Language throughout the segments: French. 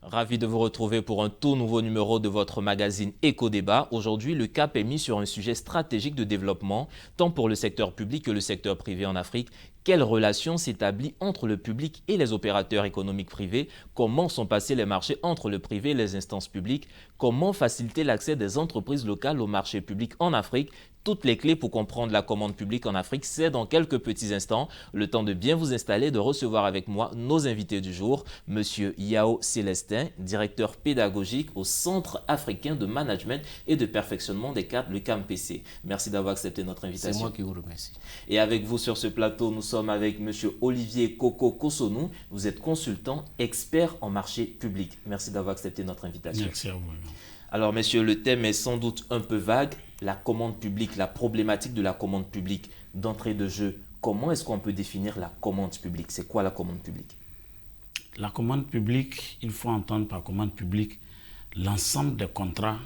Ravi de vous retrouver pour un tout nouveau numéro de votre magazine Éco-Débat. Aujourd'hui, le cap est mis sur un sujet stratégique de développement, tant pour le secteur public que le secteur privé en Afrique. Quelle relation s'établit entre le public et les opérateurs économiques privés? Comment sont passés les marchés entre le privé et les instances publiques? Comment faciliter l'accès des entreprises locales au marché public en Afrique? Toutes les clés pour comprendre la commande publique en Afrique, c'est dans quelques petits instants. Le temps de bien vous installer, de recevoir avec moi nos invités du jour. Monsieur Yao Célestin, directeur pédagogique au Centre africain de management et de perfectionnement des cadres, le CAMPC. Merci d'avoir accepté notre invitation. C'est moi qui vous remercie. Et avec vous sur ce plateau, nous sommes avec monsieur Olivier Koko Kosonou. Vous êtes consultant, expert en marché public. Merci d'avoir accepté notre invitation. Merci à vous. Alors, messieurs, le thème est sans doute un peu vague. La commande publique, la problématique de la commande publique. D'entrée de jeu, comment est-ce qu'on peut définir la commande publique? C'est quoi la commande publique? La commande publique, il faut entendre par commande publique l'ensemble des contrats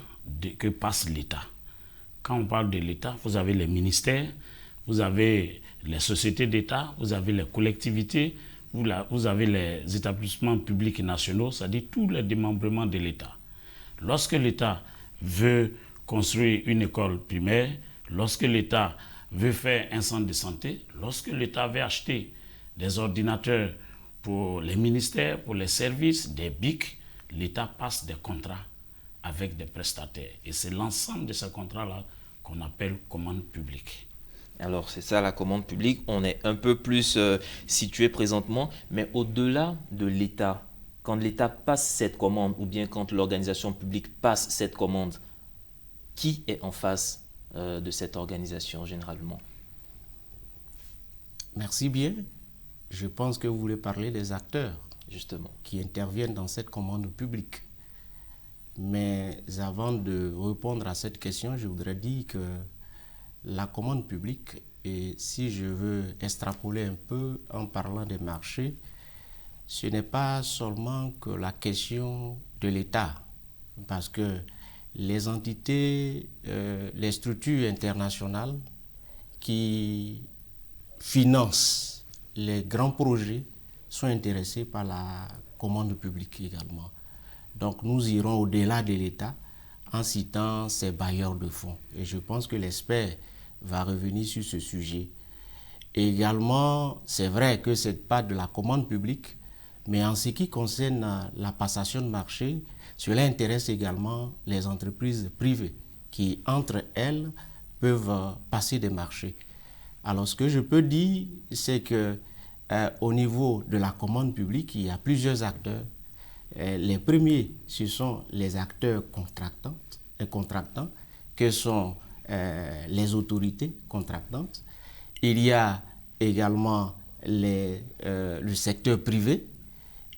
que passe l'État. Quand on parle de l'État, vous avez les ministères, vous avez les sociétés d'État, vous avez les collectivités, vous avez les établissements publics et nationaux, c'est-à-dire tous les démembrements de l'État. Lorsque l'État veut construire une école primaire, lorsque l'État veut faire un centre de santé, lorsque l'État veut acheter des ordinateurs pour les ministères, pour les services, des BIC, l'État passe des contrats avec des prestataires. Et c'est l'ensemble de ces contrats-là qu'on appelle commande publique. Alors, c'est ça la commande publique. On est un peu plus situé présentement, mais au-delà de l'État, quand l'État passe cette commande, ou bien quand l'organisation publique passe cette commande, qui est en face de cette organisation généralement? Merci bien. Je pense que vous voulez parler des acteurs justement qui interviennent dans cette commande publique. Mais avant de répondre à cette question, je voudrais dire que la commande publique, et si je veux extrapoler un peu en parlant des marchés, ce n'est pas seulement que la question de l'État, parce que les entités, les structures internationales qui financent les grands projets sont intéressés par la commande publique également. Donc nous irons au-delà de l'État en citant ces bailleurs de fonds. Et je pense que l'expert va revenir sur ce sujet. Et également, c'est vrai que ce n'est pas de la commande publique, mais en ce qui concerne la passation de marché, cela intéresse également les entreprises privées qui, entre elles, peuvent passer des marchés. Alors, ce que je peux dire, c'est que au niveau de la commande publique, il y a plusieurs acteurs. Les premiers, ce sont les acteurs contractants, que sont les autorités contractantes. Il y a également le secteur privé.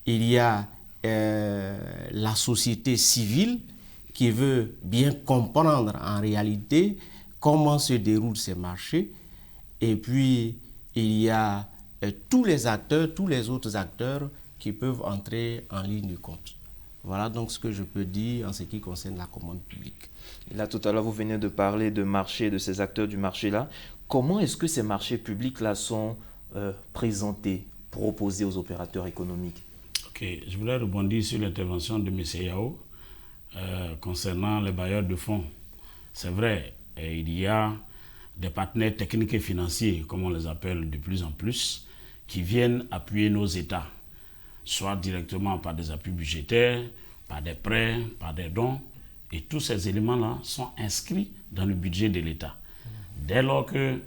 Il y a la société civile qui veut bien comprendre en réalité comment se déroulent ces marchés. Et puis, il y a tous les acteurs, tous les autres acteurs qui peuvent entrer en ligne de compte. Voilà donc ce que je peux dire en ce qui concerne la commande publique. Et là, tout à l'heure, vous venez de parler de marché, de ces acteurs du marché-là. Comment est-ce que ces marchés publics-là sont présentés, proposés aux opérateurs économiques? Ok, je voulais rebondir sur l'intervention de M. Yao concernant les bailleurs de fonds. C'est vrai, il y a des partenaires techniques et financiers, comme on les appelle de plus en plus, qui viennent appuyer nos États, soit directement par des appuis budgétaires, par des prêts, par des dons. Et tous ces éléments-là sont inscrits dans le budget de l'État. Dès lors que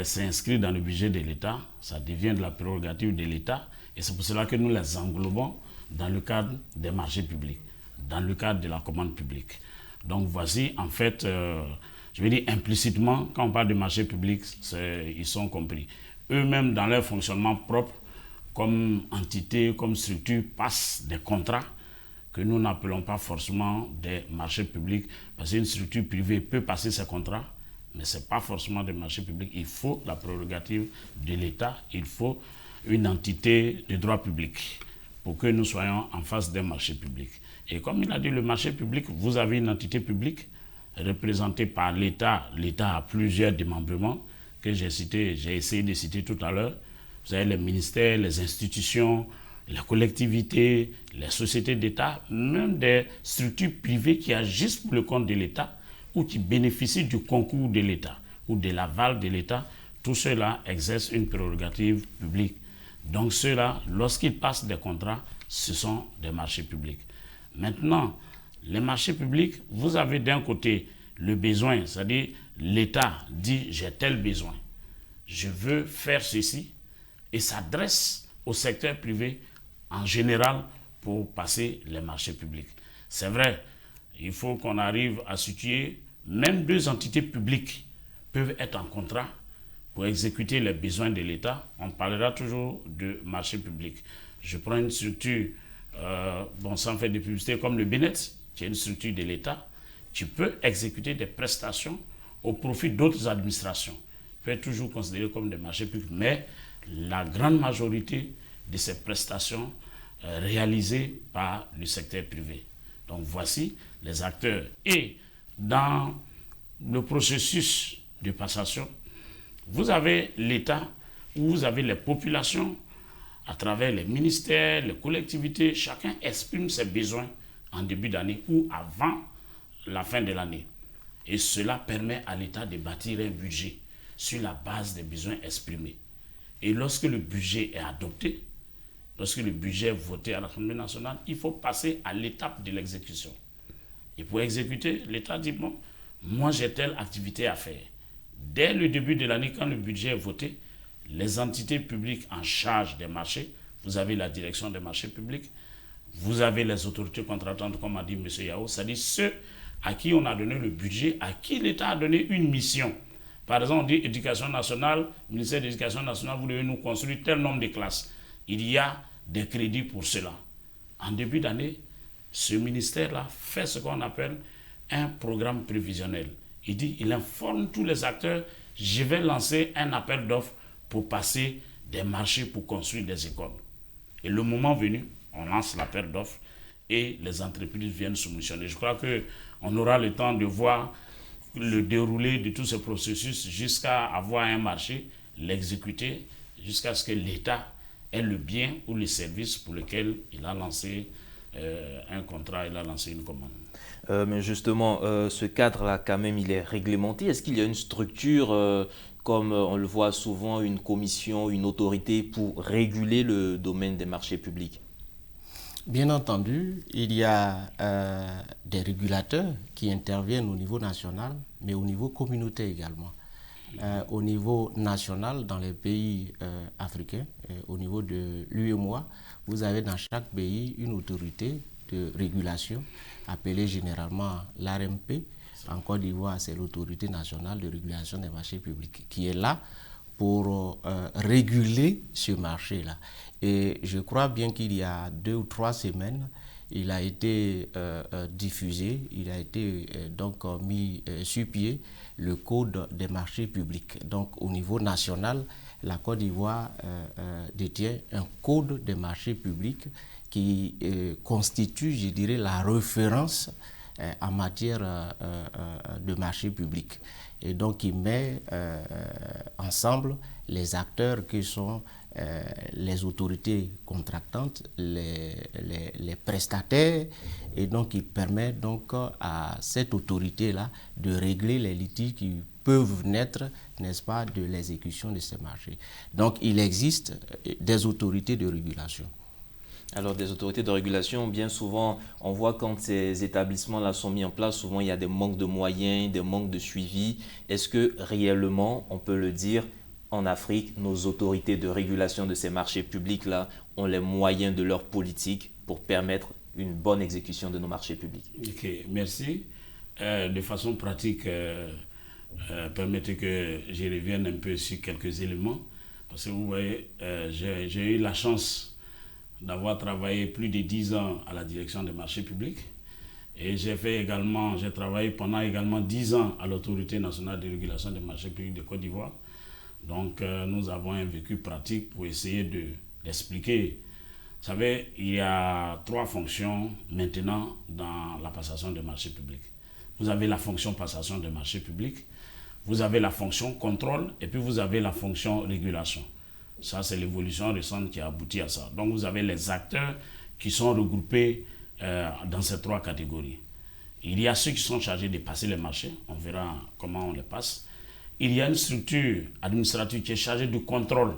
c'est inscrit dans le budget de l'État, ça devient de la prérogative de l'État. Et c'est pour cela que nous les englobons dans le cadre des marchés publics, dans le cadre de la commande publique. Donc voici, en fait, je veux dire implicitement, quand on parle de marché public, ils sont compris. Eux-mêmes, dans leur fonctionnement propre, comme entité, comme structure, passent des contrats que nous n'appelons pas forcément des marchés publics, parce qu'une structure privée peut passer ses contrats, mais ce n'est pas forcément des marchés publics. Il faut la prérogative de l'État, il faut une entité de droit public pour que nous soyons en face d'un marché public. Et comme il a dit, le marché public, vous avez une entité publique représentée par l'État. L'État a plusieurs démembrements que j'ai essayé de citer tout à l'heure. Vous avez les ministères, les institutions, les collectivités, les sociétés d'État, même des structures privées qui agissent pour le compte de l'État ou qui bénéficient du concours de l'État ou de l'aval de l'État, tout cela exerce une prérogative publique. Donc ceux-là, lorsqu'ils passent des contrats, ce sont des marchés publics. Maintenant, les marchés publics, vous avez d'un côté le besoin, c'est-à-dire l'État dit j'ai tel besoin, je veux faire ceci et s'adresse au secteur privé en général pour passer les marchés publics. C'est vrai, il faut qu'on arrive à situer, même deux entités publiques peuvent être en contrat pour exécuter les besoins de l'État. On parlera toujours de marché public. Je prends une structure, sans faire de publicité, comme le BNET, qui est une structure de l'État. Tu peux exécuter des prestations au profit d'autres administrations. Il peut être toujours considéré comme des marchés publics, mais la grande majorité de ces prestations réalisées par le secteur privé. Donc voici les acteurs. Et dans le processus de passation, vous avez l'État, où vous avez les populations, à travers les ministères, les collectivités, chacun exprime ses besoins en début d'année ou avant la fin de l'année. Et cela permet à l'État de bâtir un budget sur la base des besoins exprimés. Et lorsque le budget est adopté, lorsque le budget est voté à l'Assemblée nationale, il faut passer à l'étape de l'exécution. Et pour exécuter, l'État dit, bon, moi j'ai telle activité à faire. Dès le début de l'année, quand le budget est voté, les entités publiques en charge des marchés, vous avez la direction des marchés publics, vous avez les autorités contractantes, comme a dit M. Yao, c'est-à-dire ceux à qui on a donné le budget, à qui l'État a donné une mission. Par exemple, on dit éducation nationale, ministère de l'éducation nationale, vous devez nous construire tel nombre de classes. Il y a des crédits pour cela. En début d'année, ce ministère-là fait ce qu'on appelle un programme prévisionnel. Il dit, il informe tous les acteurs, je vais lancer un appel d'offres pour passer des marchés pour construire des écoles. Et le moment venu, on lance l'appel d'offres et les entreprises viennent soumissionner. Je crois qu'on aura le temps de voir le déroulé de tout ce processus jusqu'à avoir un marché, l'exécuter, jusqu'à ce que l'État ait le bien ou le service pour lequel il a lancé un contrat, il a lancé une commande. Mais justement, ce cadre-là, quand même, il est réglementé. Est-ce qu'il y a une structure, comme on le voit souvent, une commission, une autorité pour réguler le domaine des marchés publics? Bien entendu, il y a des régulateurs qui interviennent au niveau national, mais au niveau communautaire également. Au niveau national, dans les pays africains, au niveau de l'UEMOA, vous avez dans chaque pays une autorité de régulation appelée généralement l'ARMP. En Côte d'Ivoire, c'est l'autorité nationale de régulation des marchés publics qui est là pour réguler ce marché-là. Et je crois bien qu'il y a 2 ou 3 semaines, il a été diffusé, il a été donc mis sur pied le code des marchés publics. Donc au niveau national, la Côte d'Ivoire détient un code des marchés publics qui constitue, je dirais, la référence en matière de marché public. Et donc, il met ensemble les acteurs qui sont les autorités contractantes, les prestataires, et donc il permet donc à cette autorité-là de régler les litiges qui peuvent naître, n'est-ce pas, de l'exécution de ces marchés. Donc, il existe des autorités de régulation. Alors, des autorités de régulation, bien souvent, on voit quand ces établissements-là sont mis en place, souvent il y a des manques de moyens, des manques de suivi. Est-ce que réellement, on peut le dire, en Afrique, nos autorités de régulation de ces marchés publics-là ont les moyens de leur politique pour permettre une bonne exécution de nos marchés publics? Ok, merci. De façon pratique, permettez que je revienne un peu sur quelques éléments. Parce que vous voyez, j'ai eu la chance d'avoir travaillé plus de 10 ans à la direction des marchés publics. Et j'ai travaillé pendant également 10 ans à l'autorité nationale de régulation des marchés publics de Côte d'Ivoire. Donc nous avons un vécu pratique pour essayer d'expliquer. Vous savez, il y a 3 fonctions maintenant dans la passation des marchés publics. Vous avez la fonction passation des marchés publics, vous avez la fonction contrôle et puis vous avez la fonction régulation. Ça, c'est l'évolution récente qui a abouti à ça. Donc, vous avez les acteurs qui sont regroupés dans ces 3 catégories. Il y a ceux qui sont chargés de passer les marchés. On verra comment on les passe. Il y a une structure administrative qui est chargée du contrôle,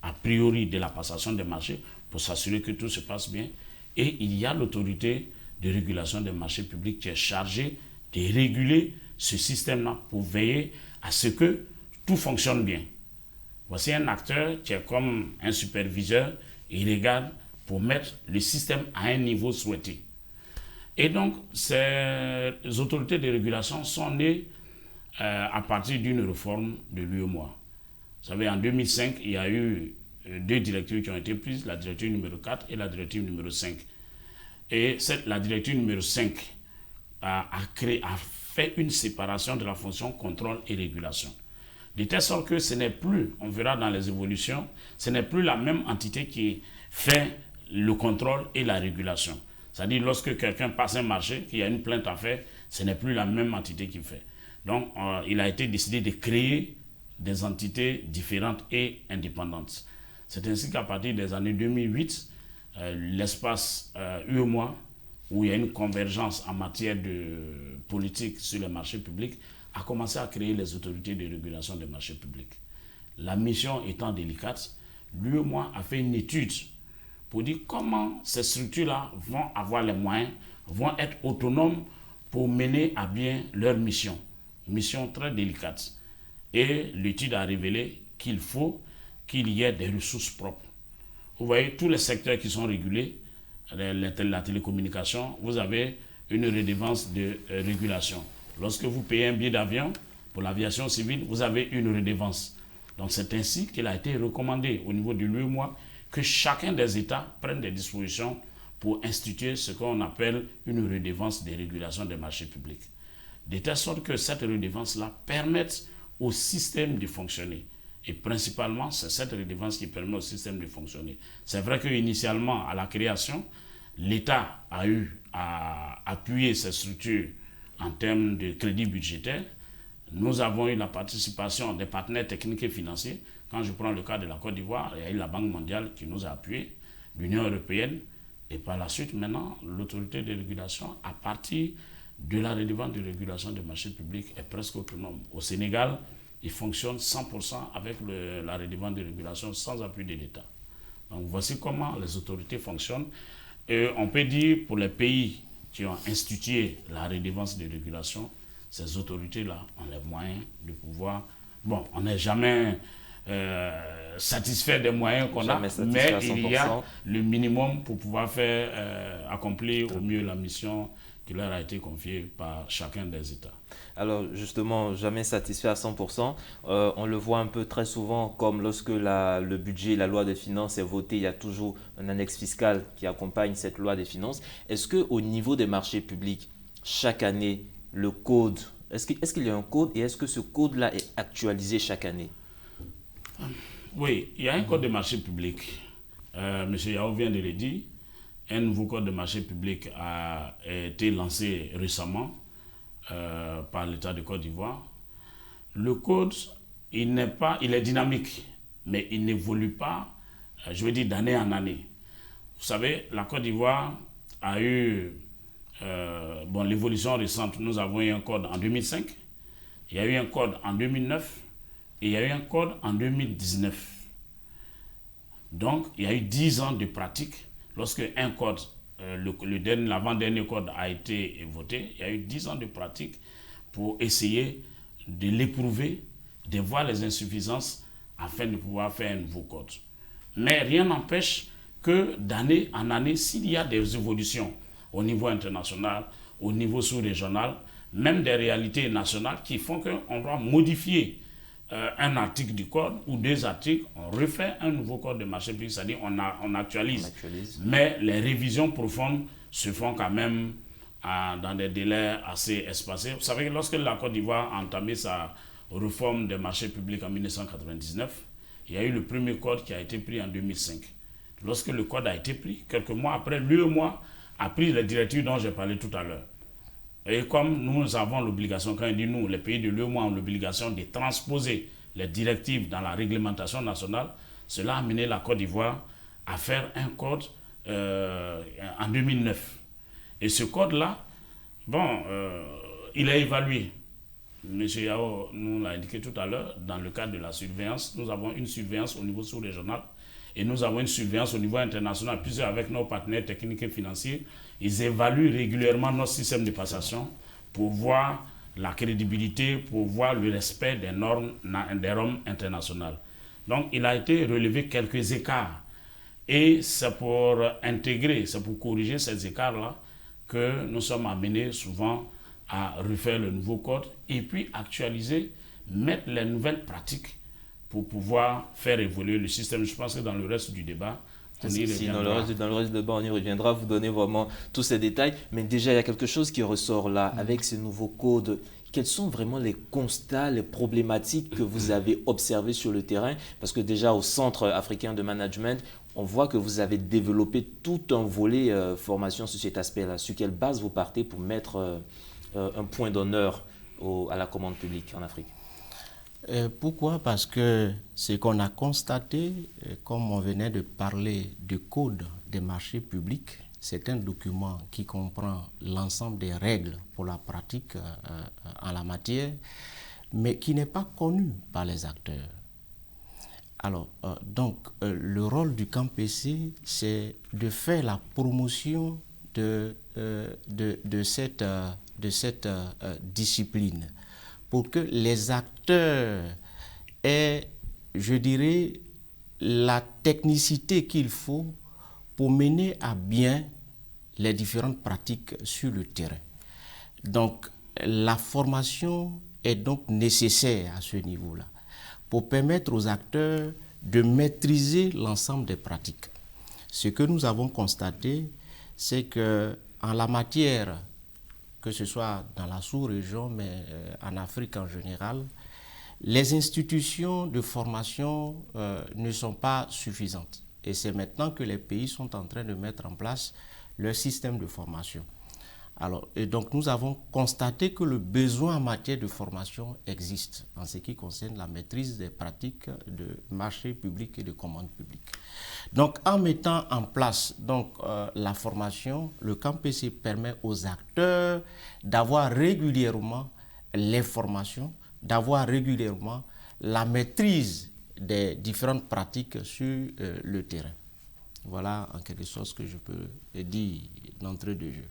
a priori, de la passation des marchés pour s'assurer que tout se passe bien. Et il y a l'autorité de régulation des marchés publics qui est chargée de réguler ce système-là pour veiller à ce que tout fonctionne bien. Voici un acteur qui est comme un superviseur, il regarde pour mettre le système à un niveau souhaité. Et donc, ces autorités de régulation sont nées à partir d'une réforme de l'UEMOA. Vous savez, en 2005, il y a eu 2 directives qui ont été prises, la directive numéro 4 et la directive numéro 5. Et la directive numéro 5 a fait une séparation de la fonction contrôle et régulation. De telle sorte que ce n'est plus, on verra dans les évolutions, ce n'est plus la même entité qui fait le contrôle et la régulation. C'est-à-dire, lorsque quelqu'un passe un marché, qu'il y a une plainte à faire, ce n'est plus la même entité qui fait. Donc, il a été décidé de créer des entités différentes et indépendantes. C'est ainsi qu'à partir des années 2008, l'espace UEMOA, où il y a une convergence en matière de politique sur les marchés publics, a commencé à créer les autorités de régulation des marchés publics. La mission étant délicate, l'UEMOA a fait une étude pour dire comment ces structures-là vont avoir les moyens, vont être autonomes pour mener à bien leur mission. Mission très délicate. Et l'étude a révélé qu'il faut qu'il y ait des ressources propres. Vous voyez, tous les secteurs qui sont régulés, la télécommunication, vous avez une redevance de régulation. Lorsque vous payez un billet d'avion pour l'aviation civile, vous avez une redevance. Donc c'est ainsi qu'il a été recommandé au niveau de l'UEMOA que chacun des États prenne des dispositions pour instituer ce qu'on appelle une redevance de régulation des marchés publics. De telle sorte que cette redevance-là permette au système de fonctionner. Et principalement, c'est cette redevance qui permet au système de fonctionner. C'est vrai qu'initialement, à la création, l'État a eu à appuyer ces structures en termes de crédit budgétaire. Nous avons eu la participation des partenaires techniques et financiers. Quand je prends le cas de la Côte d'Ivoire, il y a eu la Banque mondiale qui nous a appuyés, l'Union européenne, et par la suite, maintenant, l'autorité de régulation, à partir de la redevance de régulation des marchés publics, est presque autonome. Au Sénégal, il fonctionne 100% avec la redevance de régulation sans appui de l'État. Donc voici comment les autorités fonctionnent. Et on peut dire pour les pays qui ont institué la redevance de régulation, ces autorités-là ont les moyens de pouvoir... Bon, on n'est jamais satisfait des moyens qu'on a, mais il y a le minimum pour pouvoir faire accomplir au mieux la mission qui leur a été confiée par chacun des États. Alors justement, jamais satisfait à 100%. On le voit un peu très souvent comme lorsque le budget, la loi des finances est votée, il y a toujours un annexe fiscale qui accompagne cette loi des finances. Est-ce qu'au niveau des marchés publics, chaque année, le code, est-ce qu'il y a un code et est-ce que ce code-là est actualisé chaque année? Oui, il y a un code de marché public. M. Yao vient de le dire. Un nouveau code de marché public a été lancé récemment par l'État de Côte d'Ivoire. Le code, il est dynamique, mais il n'évolue pas, je veux dire, d'année en année. Vous savez, la Côte d'Ivoire a eu l'évolution récente. Nous avons eu un code en 2005, il y a eu un code en 2009 et il y a eu un code en 2019. Donc, il y a eu 10 ans de pratique. Lorsque un code, l'avant-dernier code a été voté, il y a eu 10 ans de pratique pour essayer de l'éprouver, de voir les insuffisances afin de pouvoir faire un nouveau code. Mais rien n'empêche que d'année en année, s'il y a des évolutions au niveau international, au niveau sous-régional, même des réalités nationales qui font qu'on doit modifier un article du code ou 2 articles, on refait un nouveau code de marché public, c'est-à-dire on actualise. Mais les révisions profondes se font quand même dans des délais assez espacés. Vous savez que lorsque la Côte d'Ivoire a entamé sa réforme des marchés publics en 1999, il y a eu le premier code qui a été pris en 2005. Lorsque le code a été pris, quelques mois après, l'UEMOA a pris les directives dont j'ai parlé tout à l'heure. Et comme nous avons l'obligation, quand on dit nous, les pays de l'UEMOA ont l'obligation de transposer les directives dans la réglementation nationale, Cela a amené la Côte d'Ivoire à faire un code en 2009. Et ce code-là, il est évalué. M. Yao nous l'a indiqué tout à l'heure, dans le cadre de la surveillance, nous avons une surveillance au niveau sous-régional et nous avons une surveillance au niveau international, puisque avec nos partenaires techniques et financiers, ils évaluent régulièrement notre système de passation pour voir la crédibilité, pour voir le respect des normes internationales. Donc, il a été relevé quelques écarts. Et c'est pour intégrer, c'est pour corriger ces écarts-là que nous sommes amenés souvent à refaire le nouveau code et puis actualiser, mettre les nouvelles pratiques pour pouvoir faire évoluer le système. Je pense que dans le reste du débat, dans le reste du débat, on y reviendra, vous donner vraiment tous ces détails. Mais déjà, il y a quelque chose qui ressort là, avec ce nouveau code. Quels sont vraiment les constats, les problématiques que vous avez observées sur le terrain? Parce que déjà, au Centre africain de management, on voit que vous avez développé tout un volet formation sur cet aspect-là. Sur quelle base vous partez pour mettre un point d'honneur à la commande publique en Afrique? Pourquoi? Parce que ce qu'on a constaté, comme on venait de parler du code des marchés publics, c'est un document qui comprend l'ensemble des règles pour la pratique en la matière, mais qui n'est pas connu par les acteurs. Alors, le rôle du CAMPC, c'est de faire la promotion de cette discipline pour que les acteurs aient, je dirais, la technicité qu'il faut pour mener à bien les différentes pratiques sur le terrain. Donc, la formation est donc nécessaire à ce niveau-là pour permettre aux acteurs de maîtriser l'ensemble des pratiques. Ce que nous avons constaté, c'est qu'en la matière, que ce soit dans la sous-région, mais en Afrique en général, les institutions de formation ne sont pas suffisantes. Et c'est maintenant que les pays sont en train de mettre en place leur système de formation. Et donc nous avons constaté que le besoin en matière de formation existe en ce qui concerne la maîtrise des pratiques de marché public et de commande publique. Donc en mettant en place la formation, le CAMPC permet aux acteurs d'avoir régulièrement les formations, d'avoir régulièrement la maîtrise des différentes pratiques sur le terrain. Voilà en quelque sorte ce que je peux dire d'entrée de jeu.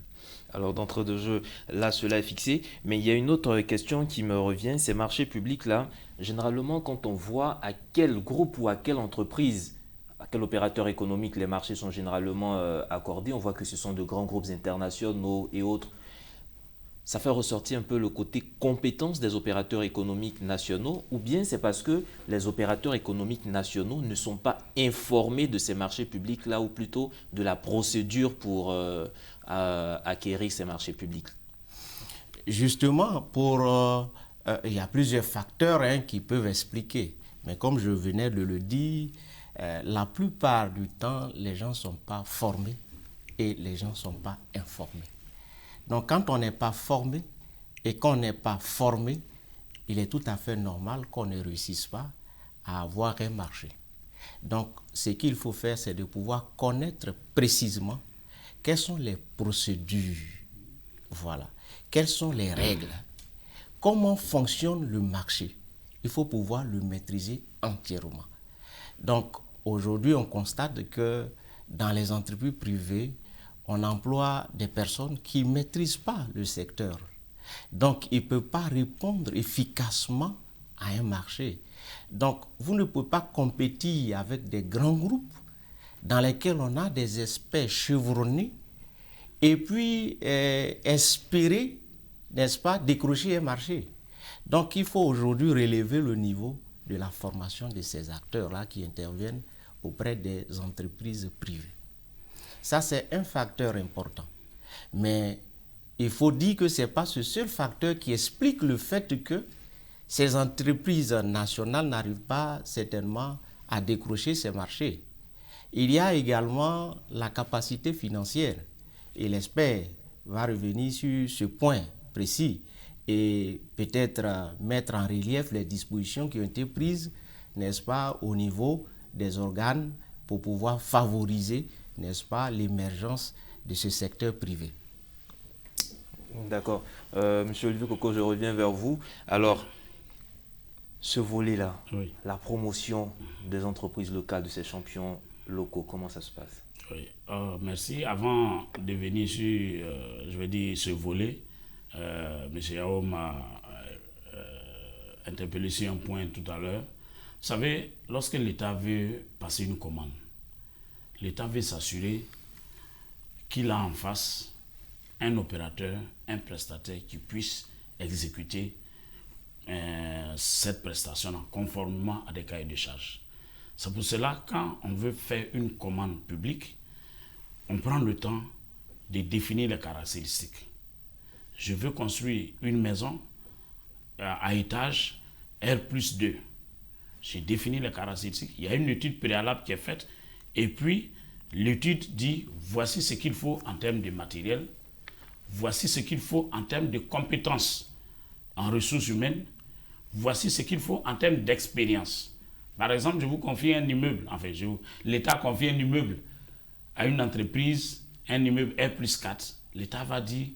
Alors d'entrée de jeu, là cela est fixé, mais il y a une autre question qui me revient, ces marchés publics là, généralement quand on voit à quel groupe ou à quelle entreprise, à quel opérateur économique les marchés sont généralement accordés, on voit que ce sont de grands groupes internationaux et autres. Ça fait ressortir un peu le côté compétence des opérateurs économiques nationaux, ou bien c'est parce que les opérateurs économiques nationaux ne sont pas informés de ces marchés publics-là, ou plutôt de la procédure pour acquérir ces marchés publics? Justement, il y a plusieurs facteurs qui peuvent expliquer. Mais comme je venais de le dire, la plupart du temps, les gens ne sont pas formés et les gens ne sont pas informés. Donc, quand on n'est pas formé et qu'on n'est pas formé, il est tout à fait normal qu'on ne réussisse pas à avoir un marché. Donc, ce qu'il faut faire, c'est de pouvoir connaître précisément quelles sont les procédures, voilà, quelles sont les règles, comment fonctionne le marché. Il faut pouvoir le maîtriser entièrement. Donc, aujourd'hui, on constate que dans les entreprises privées, on emploie des personnes qui ne maîtrisent pas le secteur. Donc, ils ne peuvent pas répondre efficacement à un marché. Donc, vous ne pouvez pas compétir avec des grands groupes dans lesquels on a des experts chevronnés et puis espérer, n'est-ce pas, décrocher un marché. Donc, il faut aujourd'hui relever le niveau de la formation de ces acteurs-là qui interviennent auprès des entreprises privées. Ça, c'est un facteur important. Mais il faut dire que ce n'est pas ce seul facteur qui explique le fait que ces entreprises nationales n'arrivent pas certainement à décrocher ces marchés. Il y a également la capacité financière. Et l'expert va revenir sur ce point précis et peut-être mettre en relief les dispositions qui ont été prises, n'est-ce pas, au niveau des organes pour pouvoir favoriser, n'est-ce pas, l'émergence de ce secteur privé. D'accord. Monsieur Olivier Coco, je reviens vers vous. Alors, ce volet-là, Oui. la promotion des entreprises locales, de ces champions locaux, comment ça se passe? Oui. Merci. Avant de venir sur, je vais dire, ce volet, M. Yao m'a interpellé sur un point tout à l'heure. Vous savez, lorsque l'État veut passer une commande, l'État veut s'assurer qu'il a en face un opérateur, un prestataire qui puisse exécuter cette prestation conformément à des cahiers de charges. C'est pour cela, quand on veut faire une commande publique, on prend le temps de définir les caractéristiques. Je veux construire une maison à étage R+2. J'ai défini les caractéristiques. Il y a une étude préalable qui est faite. Et puis, l'étude dit, voici ce qu'il faut en termes de matériel. Voici ce qu'il faut en termes de compétences en ressources humaines. Voici ce qu'il faut en termes d'expérience. Par exemple, je vous confie un immeuble. Enfin, l'État confie un immeuble à une entreprise, un immeuble R+4. L'État va dire,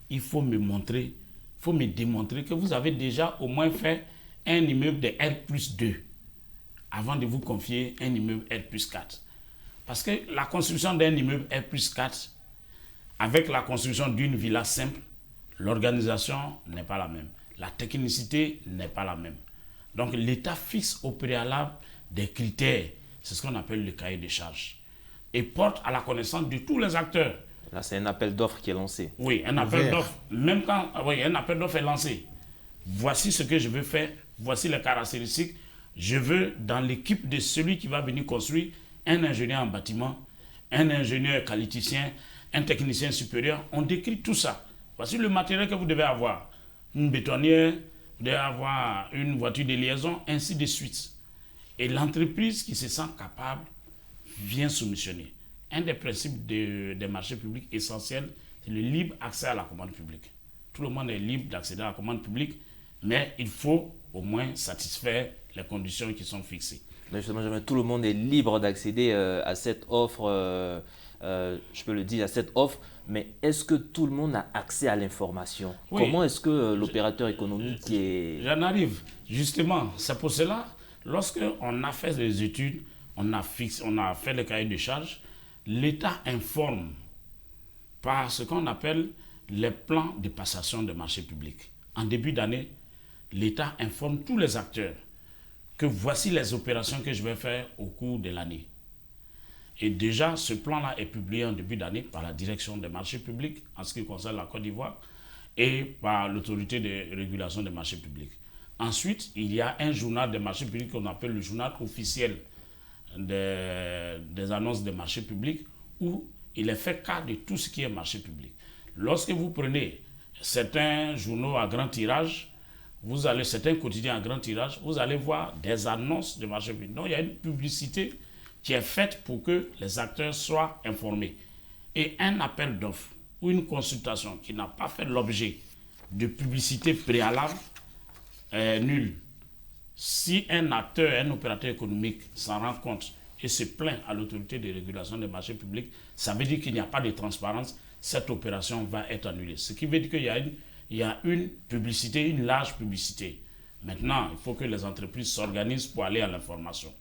il faut me montrer, il faut me démontrer que vous avez déjà au moins fait un immeuble de R+2 avant de vous confier un immeuble R+4. Parce que la construction d'un immeuble R+4 avec la construction d'une villa simple, l'organisation n'est pas la même. La technicité n'est pas la même. Donc l'État fixe au préalable des critères, c'est ce qu'on appelle le cahier de charges, et porte à la connaissance de tous les acteurs. Là, c'est un appel d'offres qui est lancé. Oui, un appel d'offres. Même quand un appel d'offres est lancé, voici ce que je veux faire, voici les caractéristiques. Je veux, dans l'équipe de celui qui va venir construire, un ingénieur en bâtiment, un ingénieur qualiticien, un technicien supérieur. On décrit tout ça. Voici le matériel que vous devez avoir. Une bétonnière, vous devez avoir une voiture de liaison, ainsi de suite. Et l'entreprise qui se sent capable vient soumissionner. Un des principes des marchés publics essentiels, c'est le libre accès à la commande publique. Tout le monde est libre d'accéder à la commande publique, mais il faut au moins satisfaire les conditions qui sont fixées. Mais justement, tout le monde est libre d'accéder à cette offre, je peux le dire, à cette offre, mais est-ce que tout le monde a accès à l'information? Oui. Comment est-ce que l'opérateur économique est... J'en arrive. Justement, c'est pour cela, lorsqu'on a fait les études, on a fait le cahier de charges, l'État informe par ce qu'on appelle les plans de passation de marché public. En début d'année, l'État informe tous les acteurs que voici les opérations que je vais faire au cours de l'année. Et déjà, ce plan-là est publié en début d'année par la direction des marchés publics en ce qui concerne la Côte d'Ivoire et par l'autorité de régulation des marchés publics. Ensuite, il y a un journal des marchés publics qu'on appelle le journal officiel des annonces des marchés publics où il est fait cas de tout ce qui est marché public. Lorsque vous prenez certains journaux à grand tirage, certains quotidiens à grand tirage, vous allez voir des annonces de marché public. Donc, il y a une publicité qui est faite pour que les acteurs soient informés. Et un appel d'offres ou une consultation qui n'a pas fait l'objet de publicité préalable est nul. Si un acteur, un opérateur économique s'en rend compte et se plaint à l'autorité de régulation des marchés publics, ça veut dire qu'il n'y a pas de transparence, cette opération va être annulée. Ce qui veut dire qu'il y a une publicité, une large publicité. Maintenant, il faut que les entreprises s'organisent pour aller à l'information.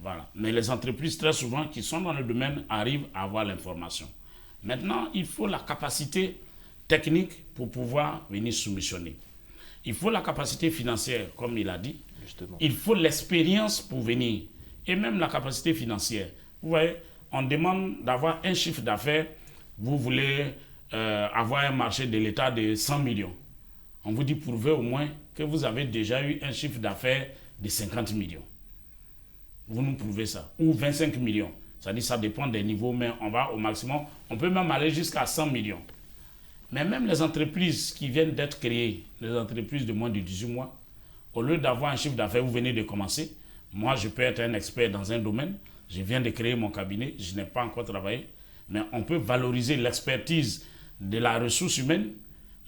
Voilà. Mais les entreprises, très souvent, qui sont dans le domaine, arrivent à avoir l'information. Maintenant, il faut la capacité technique pour pouvoir venir soumissionner. Il faut la capacité financière, comme il a dit. Justement. Il faut l'expérience pour venir. Et même la capacité financière. Vous voyez, on demande d'avoir un chiffre d'affaires. Vous voulez avoir un marché de l'État de 100 millions. On vous dit prouvez au moins que vous avez déjà eu un chiffre d'affaires de 50 millions. Vous nous prouvez ça. Ou 25 millions. C'est-à-dire ça dépend des niveaux, mais on va au maximum. On peut même aller jusqu'à 100 millions. Mais même les entreprises qui viennent d'être créées, les entreprises de moins de 18 mois, au lieu d'avoir un chiffre d'affaires, vous venez de commencer. Moi, je peux être un expert dans un domaine. Je viens de créer mon cabinet. Je n'ai pas encore travaillé. Mais on peut valoriser l'expertise de la ressource humaine.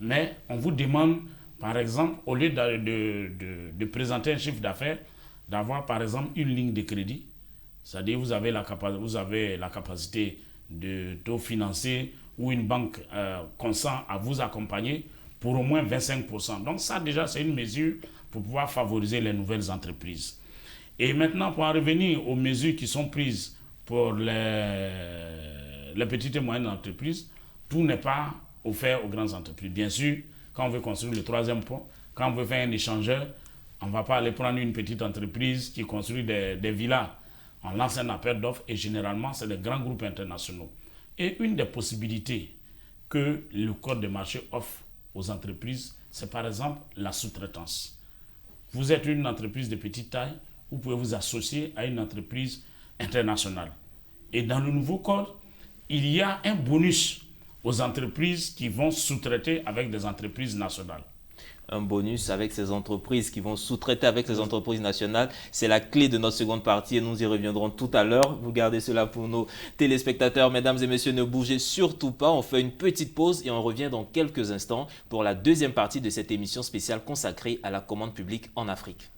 Mais on vous demande, par exemple, au lieu de présenter un chiffre d'affaires, d'avoir, par exemple, une ligne de crédit C'est-à-dire vous avez la capacité de taux financier où une banque consent à vous accompagner pour au moins 25%. Donc ça déjà c'est une mesure pour pouvoir favoriser les nouvelles entreprises. Et maintenant pour en revenir aux mesures qui sont prises pour les petites et moyennes entreprises, tout n'est pas offert aux grandes entreprises. Bien sûr, quand on veut construire le troisième pont, quand on veut faire un échangeur, on ne va pas aller prendre une petite entreprise qui construit des villas. On lance un appel d'offres et généralement, c'est des grands groupes internationaux. Et une des possibilités que le code des marchés offre aux entreprises, c'est par exemple la sous-traitance. Vous êtes une entreprise de petite taille, vous pouvez vous associer à une entreprise internationale. Et dans le nouveau code, il y a un bonus aux entreprises qui vont sous-traiter avec des entreprises nationales. Un bonus avec ces entreprises qui vont sous-traiter avec ces entreprises nationales. C'est la clé de notre seconde partie et nous y reviendrons tout à l'heure. Vous gardez cela pour nos téléspectateurs. Mesdames et messieurs, ne bougez surtout pas. On fait une petite pause et on revient dans quelques instants pour la deuxième partie de cette émission spéciale consacrée à la commande publique en Afrique.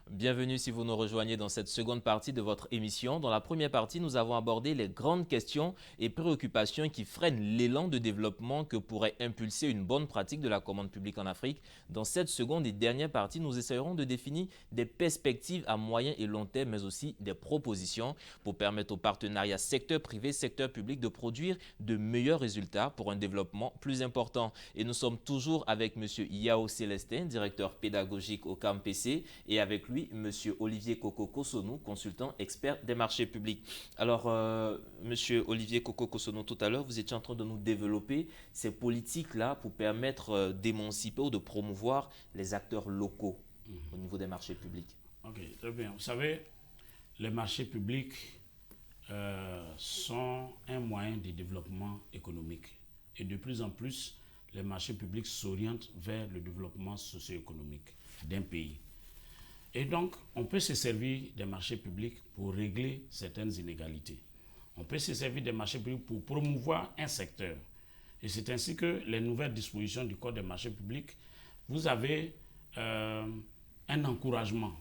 Bienvenue si vous nous rejoignez dans cette seconde partie de votre émission. Dans la première partie, nous avons abordé les grandes questions et préoccupations qui freinent l'élan de développement que pourrait impulser une bonne pratique de la commande publique en Afrique. Dans cette seconde et dernière partie, nous essaierons de définir des perspectives à moyen et long terme, mais aussi des propositions pour permettre aux partenariats secteur privé, secteur public de produire de meilleurs résultats pour un développement plus important. Et nous sommes toujours avec M. Yao Célestin, directeur pédagogique au CAMPC, et avec lui, M. Olivier Koko-Kosonou, consultant expert des marchés publics. Alors, M. Olivier Koko-Kosonou, tout à l'heure, vous étiez en train de nous développer ces politiques-là pour permettre d'émanciper ou de promouvoir les acteurs locaux au niveau des marchés publics. Ok, très bien. Vous savez, les marchés publics sont un moyen de développement économique. Et de plus en plus, les marchés publics s'orientent vers le développement socio-économique d'un pays. Et donc, on peut se servir des marchés publics pour régler certaines inégalités. On peut se servir des marchés publics pour promouvoir un secteur. Et c'est ainsi que les nouvelles dispositions du Code des marchés publics, vous avez un encouragement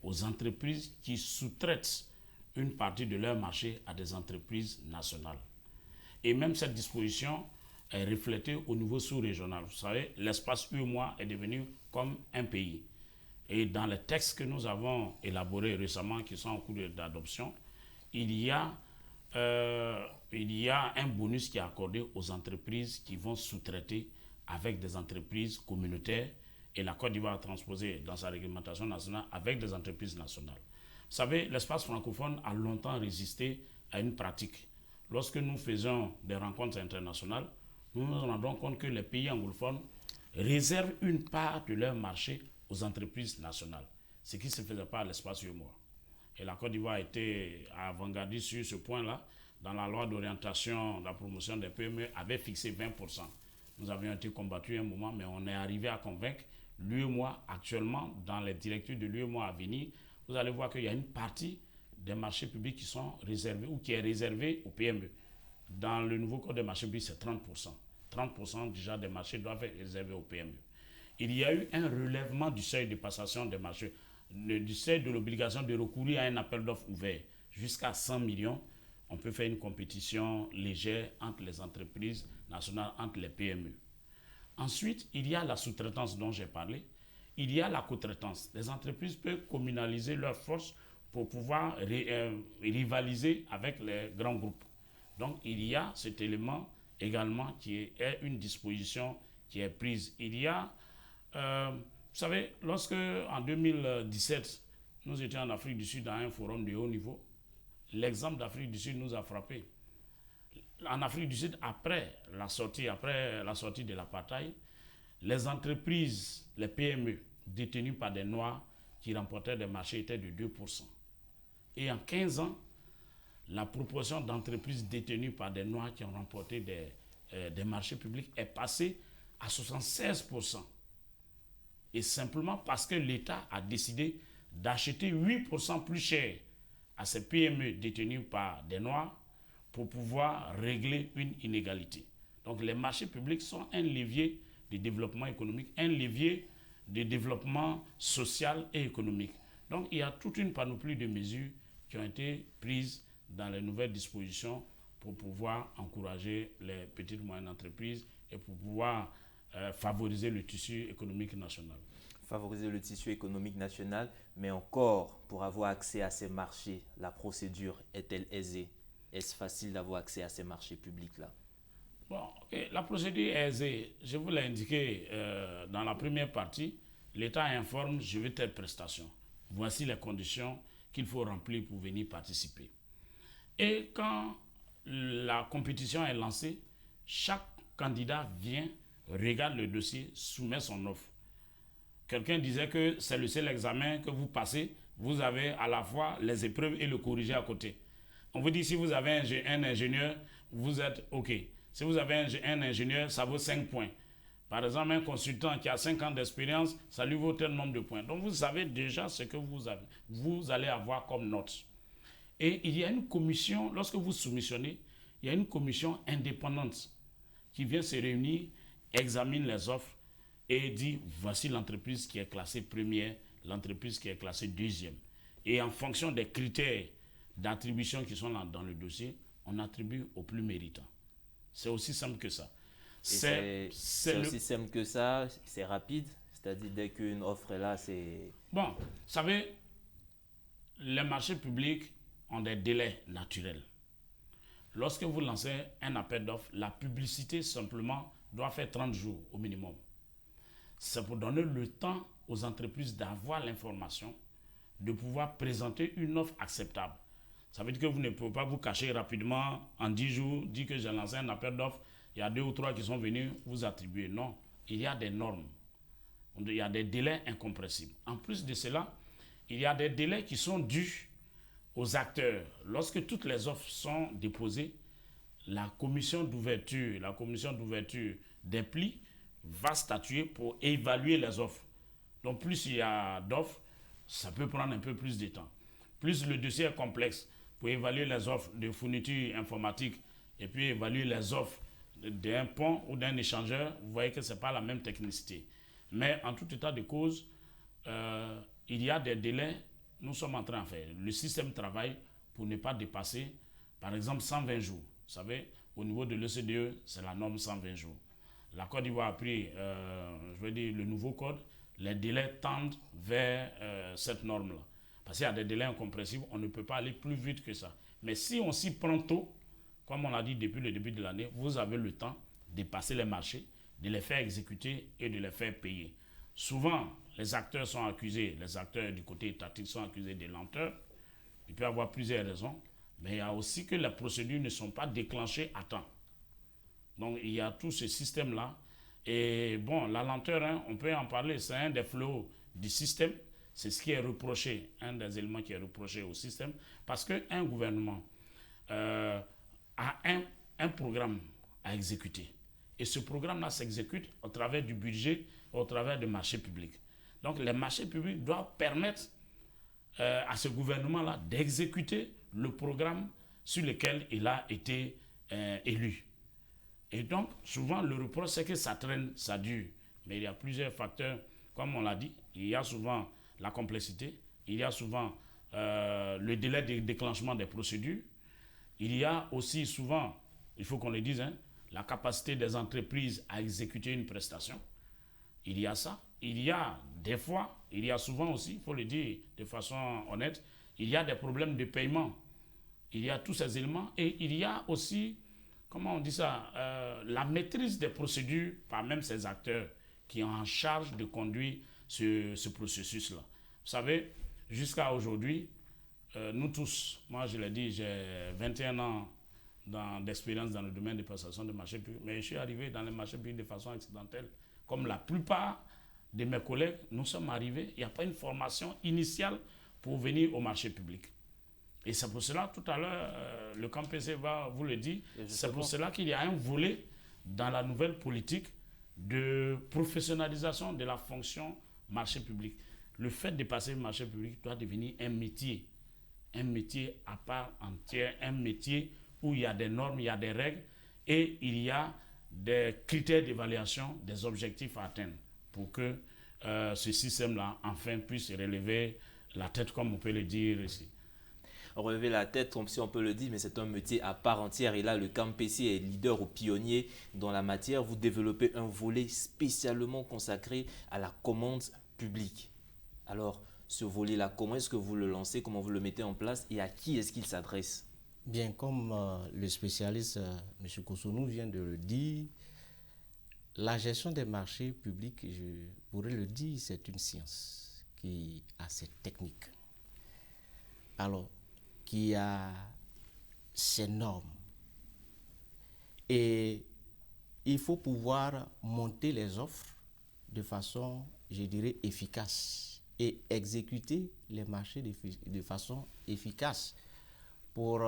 aux entreprises qui sous-traitent une partie de leur marché à des entreprises nationales. Et même cette disposition est reflétée au niveau sous-régional. Vous savez, l'espace UEMOA est devenu comme un pays. Et dans les textes que nous avons élaborés récemment, qui sont en cours d'adoption, il y a un bonus qui est accordé aux entreprises qui vont sous-traiter avec des entreprises communautaires, et la Côte d'Ivoire a transposé dans sa réglementation nationale avec des entreprises nationales. Vous savez, l'espace francophone a longtemps résisté à une pratique. Lorsque nous faisons des rencontres internationales, nous nous rendons compte que les pays anglophones réservent une part de leur marché aux entreprises nationales, ce qui ne se faisait pas à l'espace UEMOA. Et la Côte d'Ivoire a été avant-gardiste sur ce point-là. Dans la loi d'orientation de la promotion des PME, avait fixé 20%. Nous avions été combattus un moment, mais on est arrivé à convaincre l'UEMOA. Actuellement, dans les directives de l'UEMOA à venir, vous allez voir qu'il y a une partie des marchés publics qui sont réservés ou qui est réservée aux PME. Dans le nouveau code des marchés publics, c'est 30%. 30% déjà des marchés doivent être réservés aux PME. Il y a eu un relèvement du seuil de passation des marchés, du seuil de l'obligation de recourir à un appel d'offres ouvert. Jusqu'à 100 millions, on peut faire une compétition légère entre les entreprises nationales, entre les PME. Ensuite, il y a la sous-traitance dont j'ai parlé. Il y a la co-traitance. Les entreprises peuvent communaliser leurs forces pour pouvoir rivaliser avec les grands groupes. Donc, il y a cet élément également qui est une disposition qui est prise. Il y a vous savez, lorsque en 2017, nous étions en Afrique du Sud dans un forum de haut niveau, l'exemple d'Afrique du Sud nous a frappé. En Afrique du Sud, après la sortie de l'apartheid, les entreprises, les PME détenues par des Noirs qui remportaient des marchés étaient de 2%. Et en 15 ans, la proportion d'entreprises détenues par des Noirs qui ont remporté des marchés publics est passée à 76%. Et simplement parce que l'État a décidé d'acheter 8% plus cher à ces PME détenues par des Noirs pour pouvoir régler une inégalité. Donc les marchés publics sont un levier de développement économique, un levier de développement social et économique. Donc il y a toute une panoplie de mesures qui ont été prises dans les nouvelles dispositions pour pouvoir encourager les petites et moyennes entreprises et pour pouvoir favoriser le tissu économique national. Favoriser le tissu économique national, mais encore, pour avoir accès à ces marchés, la procédure est-elle aisée? Est-ce facile d'avoir accès à ces marchés publics-là? Bon, okay. La procédure est aisée. Je vous l'ai indiqué dans la première partie. L'État informe, je veux telle prestation. Voici les conditions qu'il faut remplir pour venir participer. Et quand la compétition est lancée, chaque candidat vient, regarde le dossier, soumet son offre. Quelqu'un disait que c'est le seul examen que vous passez, vous avez à la fois les épreuves et le corrigé à côté. On vous dit si vous avez un ingénieur, vous êtes OK. Si vous avez un ingénieur, ça vaut 5 points. Par exemple, un consultant qui a 5 ans d'expérience, ça lui vaut tel nombre de points. Donc vous savez déjà ce que vous allez avoir comme note. Et il y a une commission, lorsque vous soumissionnez, il y a une commission indépendante qui vient se réunir, examine les offres et dit voici l'entreprise qui est classée première, l'entreprise qui est classée deuxième. Et en fonction des critères d'attribution qui sont dans le dossier, on attribue au plus méritant. C'est aussi simple que ça. C'est aussi simple que ça, c'est rapide, c'est-à-dire dès qu'une offre est là, c'est... Bon, vous savez, les marchés publics ont des délais naturels. Lorsque vous lancez un appel d'offres, la publicité simplement doit faire 30 jours au minimum. C'est pour donner le temps aux entreprises d'avoir l'information, de pouvoir présenter une offre acceptable. Ça veut dire que vous ne pouvez pas vous cacher rapidement en 10 jours, dire que j'ai lancé un appel d'offres, il y a 2 ou 3 qui sont venus vous attribuer. Non, il y a des normes, il y a des délais incompressibles. En plus de cela, il y a des délais qui sont dus aux acteurs. Lorsque toutes les offres sont déposées, la commission d'ouverture des plis va statuer pour évaluer les offres. Donc plus il y a d'offres, ça peut prendre un peu plus de temps. Plus le dossier est complexe, pour évaluer les offres de fourniture informatique et puis évaluer les offres d'un pont ou d'un échangeur, vous voyez que ce n'est pas la même technicité. Mais en tout état de cause, il y a des délais. Nous sommes en train de faire. Le système travaille pour ne pas dépasser, par exemple, 120 jours. Vous savez, au niveau de l'OCDE, c'est la norme 120 jours. La Côte d'Ivoire a pris, le nouveau code. Les délais tendent vers cette norme-là. Parce qu'il y a des délais incompressibles, on ne peut pas aller plus vite que ça. Mais si on s'y prend tôt, comme on l'a dit depuis le début de l'année, vous avez le temps de passer les marchés, de les faire exécuter et de les faire payer. Souvent, les acteurs sont accusés, les acteurs du côté étatique sont accusés de lenteur. Il peut y avoir plusieurs raisons, mais il y a aussi que les procédures ne sont pas déclenchées à temps. Donc, il y a tout ce système-là. Et bon, la lenteur, on peut en parler, c'est un des fléaux du système. C'est ce qui est reproché, un des éléments qui est reproché au système, parce qu'un gouvernement a un programme à exécuter. Et ce programme-là s'exécute au travers du budget, au travers des marchés publics. Donc les marchés publics doivent permettre à ce gouvernement-là d'exécuter le programme sur lequel il a été élu. Et donc, souvent, le reproche, c'est que ça traîne, ça dure. Mais il y a plusieurs facteurs, comme on l'a dit. Il y a souvent la complexité, il y a souvent le délai de déclenchement des procédures. Il y a aussi souvent, il faut qu'on le dise, la capacité des entreprises à exécuter une prestation. Il y a ça. Il y a des fois, il y a souvent aussi, il faut le dire de façon honnête, il y a des problèmes de paiement. Il y a tous ces éléments et il y a aussi, comment on dit ça, la maîtrise des procédures par même ces acteurs qui ont en charge de conduire ce processus-là. Vous savez, jusqu'à aujourd'hui, nous tous, moi je l'ai dit, j'ai 21 ans d'expérience dans le domaine des prestations de marché public, mais je suis arrivé dans les marchés publics de façon accidentelle. Comme la plupart de mes collègues, nous sommes arrivés, il n'y a pas une formation initiale pour venir au marché public. Et c'est pour cela, tout à l'heure, le CAMPC va vous le dire, c'est pour cela qu'il y a un volet dans la nouvelle politique de professionnalisation de la fonction marché public. Le fait de passer le marché public doit devenir un métier à part entière, un métier où il y a des normes, il y a des règles et il y a des critères d'évaluation, des objectifs à atteindre pour que ce système-là, enfin, puisse relever la tête, comme on peut le dire ici. Relever la tête, comme si on peut le dire, mais c'est un métier à part entière. Et là, le CAMPC est leader ou pionnier dans la matière. Vous développez un volet spécialement consacré à la commande publique. Alors, ce volet-là, comment est-ce que vous le lancez, comment vous le mettez en place et à qui est-ce qu'il s'adresse? Bien, comme le spécialiste M. Kosonou vient de le dire, la gestion des marchés publics, je pourrais le dire, c'est une science qui a ses techniques. Alors, qui a ses normes. Et il faut pouvoir monter les offres de façon, je dirais, efficace et exécuter les marchés de façon efficace pour,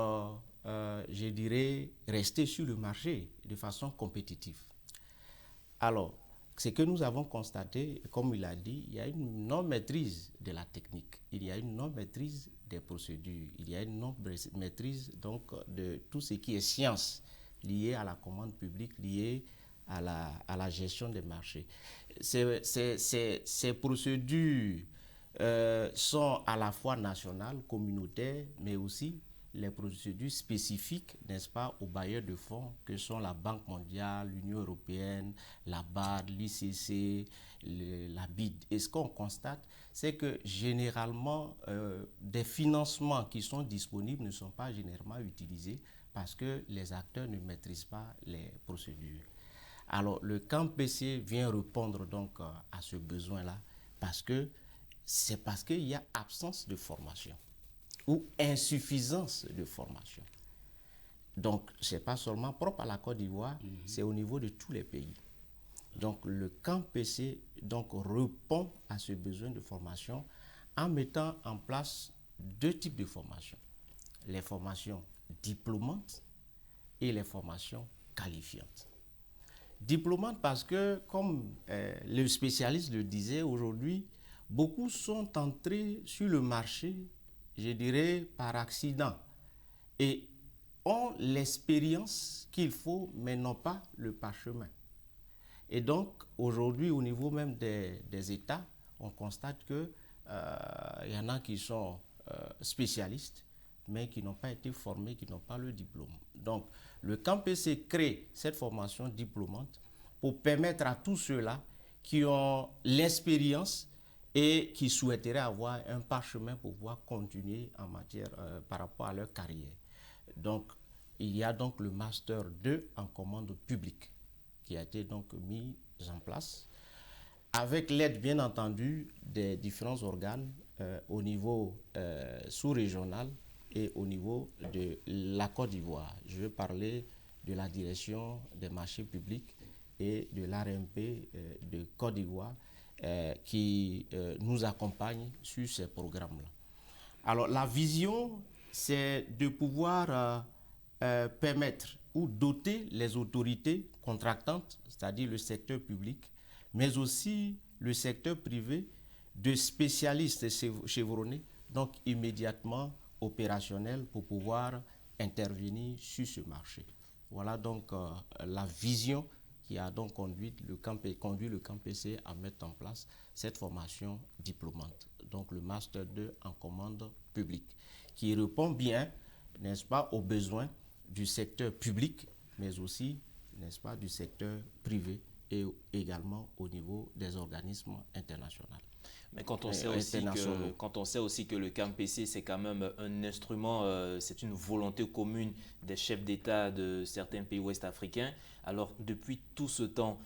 je dirais, rester sur le marché de façon compétitive. Alors, ce que nous avons constaté, comme il a dit, il y a une non-maîtrise de la technique, il y a une non-maîtrise des procédures, il y a une non-maîtrise donc de tout ce qui est science liée à la commande publique, liée à la gestion des marchés. Ces procédures sont à la fois nationales, communautaires, mais aussi les procédures spécifiques, n'est-ce pas, aux bailleurs de fonds que sont la Banque mondiale, l'Union européenne, la BAD, l'ICC, la BID. Et ce qu'on constate, c'est que généralement, des financements qui sont disponibles ne sont pas généralement utilisés parce que les acteurs ne maîtrisent pas les procédures. Alors, le CAMPC vient répondre donc à ce besoin-là parce qu'il y a absence de formation ou insuffisance de formation. Donc, ce n'est pas seulement propre à la Côte d'Ivoire, c'est au niveau de tous les pays. Donc, le CAMPC donc, répond à ce besoin de formation en mettant en place deux types de formations. Les formations diplômantes et les formations qualifiantes. Diplômantes parce que, comme le spécialiste le disait aujourd'hui, beaucoup sont entrés sur le marché, je dirais, par accident et ont l'expérience qu'il faut, mais n'ont pas le parchemin. Et donc, aujourd'hui, au niveau même des États, on constate qu'il y en a qui sont spécialistes, mais qui n'ont pas été formés, qui n'ont pas le diplôme. Donc, le CAMPC crée cette formation diplômante pour permettre à tous ceux-là qui ont l'expérience et qui souhaiteraient avoir un parchemin pour pouvoir continuer en matière par rapport à leur carrière. Donc, il y a donc le Master 2 en commande publique qui a été donc mis en place avec l'aide, bien entendu, des différents organes au niveau sous-régional et au niveau de la Côte d'Ivoire. Je veux parler de la direction des marchés publics et de l'ARMP de Côte d'Ivoire qui nous accompagne sur ces programmes-là. Alors, la vision, c'est de pouvoir permettre ou doter les autorités contractantes, c'est-à-dire le secteur public, mais aussi le secteur privé, de spécialistes chevronnés, donc immédiatement opérationnels pour pouvoir intervenir sur ce marché. Voilà donc la vision qui a donc conduit le CAMPC à mettre en place cette formation diplômante, donc le Master 2 en commande publique, qui répond bien, n'est-ce pas, aux besoins du secteur public, mais aussi, n'est-ce pas, du secteur privé et également au niveau des organismes internationaux. Mais quand on sait aussi que le CAMPC, c'est quand même un instrument, c'est une volonté commune des chefs d'État de certains pays ouest-africains. Alors, depuis tout ce temps,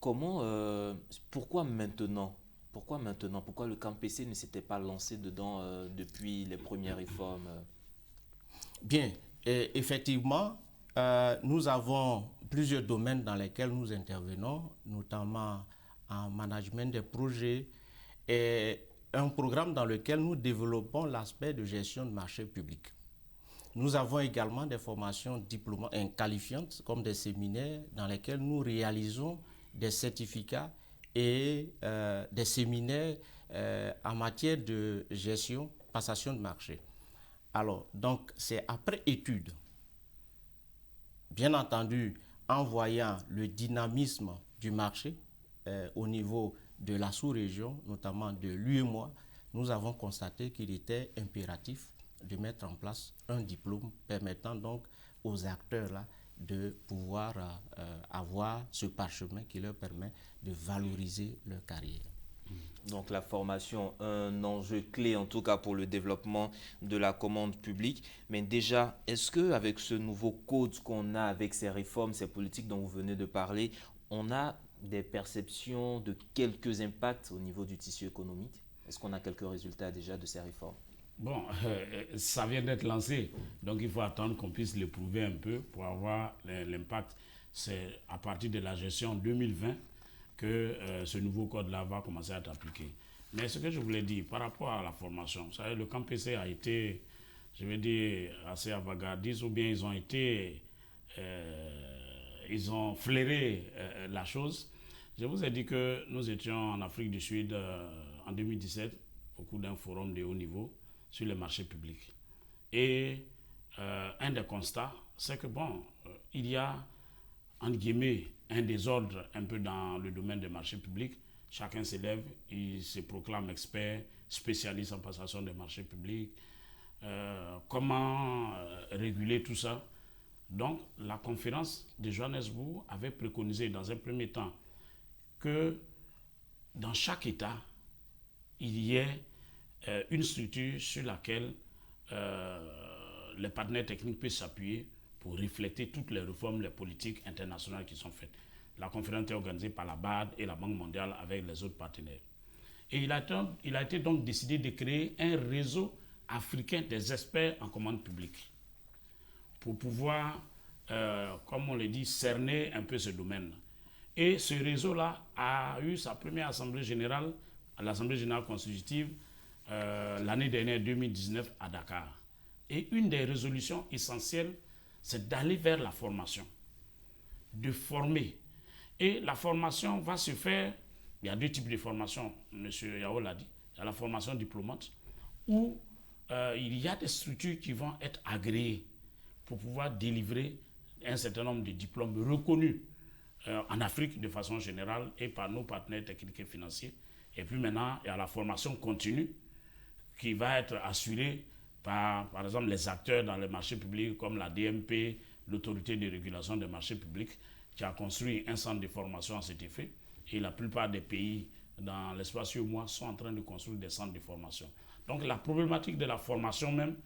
pourquoi maintenant? Pourquoi le CAMPC ne s'était pas lancé dedans depuis les premières réformes? Bien, effectivement, nous avons plusieurs domaines dans lesquels nous intervenons, notamment en management des projets et un programme dans lequel nous développons l'aspect de gestion de marché public. Nous avons également des formations qualifiantes comme des séminaires dans lesquels nous réalisons des certificats et des séminaires en matière de gestion, passation de marché. Alors, donc, c'est après étude. Bien entendu, en voyant le dynamisme du marché au niveau de la sous-région, notamment de l'UEMOA, nous avons constaté qu'il était impératif de mettre en place un diplôme permettant donc aux acteurs là de pouvoir avoir ce parchemin qui leur permet de valoriser leur carrière. Donc la formation, un enjeu clé en tout cas pour le développement de la commande publique. Mais déjà, est-ce qu'avec ce nouveau code qu'on a, avec ces réformes, ces politiques dont vous venez de parler, on a des perceptions de quelques impacts au niveau du tissu économique? Est-ce qu'on a quelques résultats déjà de ces réformes? Bon, ça vient d'être lancé, donc il faut attendre qu'on puisse le prouver un peu pour avoir l'impact. C'est à partir de la gestion 2020 que ce nouveau code-là va commencer à être appliqué. Mais ce que je voulais dire par rapport à la formation, vous savez, le camp PC a été, je vais dire, assez avant-gardiste, ou bien ils ont flairé la chose. Je vous ai dit que nous étions en Afrique du Sud en 2017 au cours d'un forum de haut niveau sur les marchés publics. Et un des constats, c'est que il y a, entre guillemets, un désordre un peu dans le domaine des marchés publics. Chacun s'élève, il se proclame expert, spécialiste en passation des marchés publics. Comment réguler tout ça? Donc, la conférence de Johannesburg avait préconisé dans un premier temps que dans chaque État, il y ait une structure sur laquelle les partenaires techniques peuvent s'appuyer pour refléter toutes les réformes, les politiques internationales qui sont faites. La conférence était organisée par la BAD et la Banque mondiale avec les autres partenaires. Et il a été donc décidé de créer un réseau africain des experts en commande publique pour pouvoir, comme on le dit, cerner un peu ce domaine. Et ce réseau-là a eu sa première assemblée générale, à l'Assemblée générale constitutive, l'année dernière, 2019, à Dakar. Et une des résolutions essentielles, c'est d'aller vers la formation, de former. Et la formation va se faire, il y a deux types de formation, M. Yao l'a dit, il y a la formation diplômante, où il y a des structures qui vont être agréées pour pouvoir délivrer un certain nombre de diplômes reconnus en Afrique de façon générale et par nos partenaires techniques et financiers. Et puis maintenant, il y a la formation continue qui va être assurée par exemple, les acteurs dans les marchés publics comme la DMP, l'autorité de régulation des marchés publics, qui a construit un centre de formation à cet effet. Et la plupart des pays dans l'espace UEMOA sont en train de construire des centres de formation. Donc la problématique de la formation même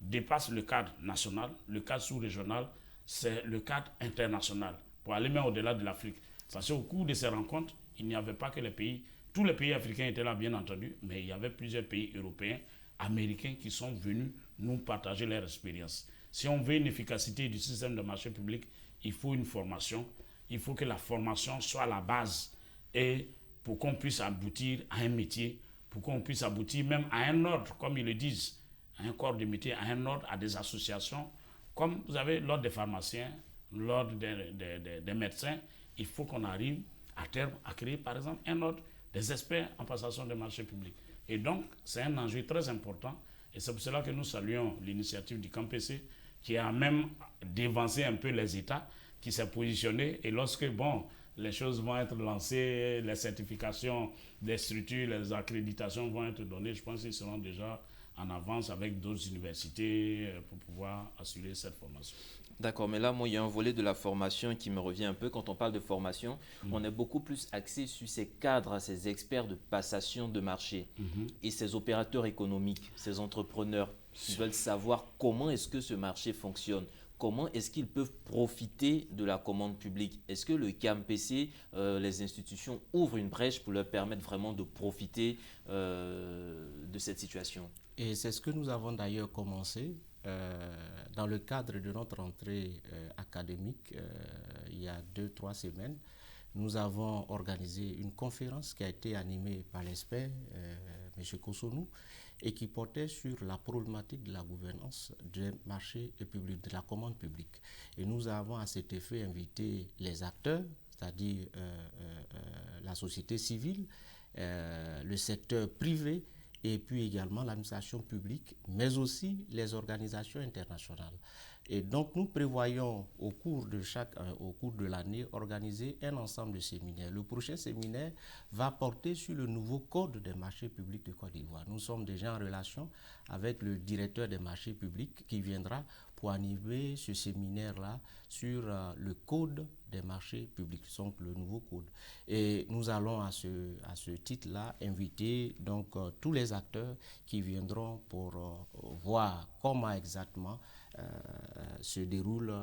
dépasse le cadre national, le cadre sous-régional, c'est le cadre international, pour aller même au-delà de l'Afrique. Parce qu'au cours de ces rencontres, il n'y avait pas que les pays, tous les pays africains étaient là bien entendu, mais il y avait plusieurs pays européens, américains qui sont venus nous partager leur expérience. Si on veut une efficacité du système de marché public, il faut une formation. Il faut que la formation soit la base et pour qu'on puisse aboutir à un métier, pour qu'on puisse aboutir même à un ordre, comme ils le disent, à un corps de métier, à un ordre, à des associations. Comme vous avez l'ordre des pharmaciens, l'ordre des médecins, il faut qu'on arrive à terme à créer par exemple un ordre des experts en passation des marchés publics. Et donc, c'est un enjeu très important. Et c'est pour cela que nous saluons l'initiative du Camp PC, qui a même dévancé un peu les États, qui s'est positionné. Et lorsque, les choses vont être lancées, les certifications des structures, les accréditations vont être données, je pense qu'ils seront déjà en avance avec d'autres universités pour pouvoir assurer cette formation. D'accord, mais là, moi, il y a un volet de la formation qui me revient un peu. Quand on parle de formation, on est beaucoup plus axé sur ces cadres, ces experts de passation de marché et ces opérateurs économiques, ces entrepreneurs qui veulent savoir comment est-ce que ce marché fonctionne. Comment est-ce qu'ils peuvent profiter de la commande publique? Est-ce que le CAMPC, les institutions ouvrent une brèche pour leur permettre vraiment de profiter de cette situation? Et c'est ce que nous avons d'ailleurs commencé dans le cadre de notre entrée académique il y a 2-3 semaines. Nous avons organisé une conférence qui a été animée par l'expert, M. Kosonou, et qui portait sur la problématique de la gouvernance des marchés publics, de la commande publique. Et nous avons à cet effet invité les acteurs, c'est-à-dire la société civile, le secteur privé, et puis également l'administration publique, mais aussi les organisations internationales. Et donc, nous prévoyons au cours de l'année organiser un ensemble de séminaires. Le prochain séminaire va porter sur le nouveau code des marchés publics de Côte d'Ivoire. Nous sommes déjà en relation avec le directeur des marchés publics qui viendra pour animer ce séminaire-là sur le code des marchés publics, donc le nouveau code. Et nous allons à ce titre-là inviter donc tous les acteurs qui viendront pour voir comment exactement se déroulent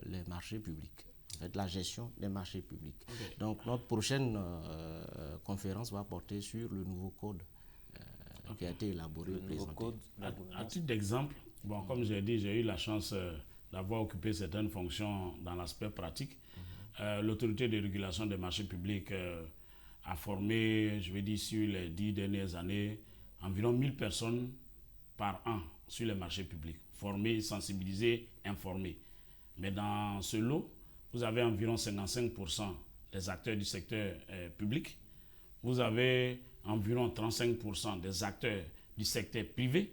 les marchés publics, en fait, la gestion des marchés publics. Okay. Donc notre prochaine conférence va porter sur le nouveau code qui a été élaboré et présenté. Code, à titre d'exemple, bon, comme j'ai dit, j'ai eu la chance d'avoir occupé certaines fonctions dans l'aspect pratique. L'autorité de régulation des marchés publics a formé, je vais dire, sur les 10 dernières années, environ 1000 personnes par an sur les marchés publics, formés, sensibilisés, informés. Mais dans ce lot, vous avez environ 55% des acteurs du secteur public, vous avez environ 35% des acteurs du secteur privé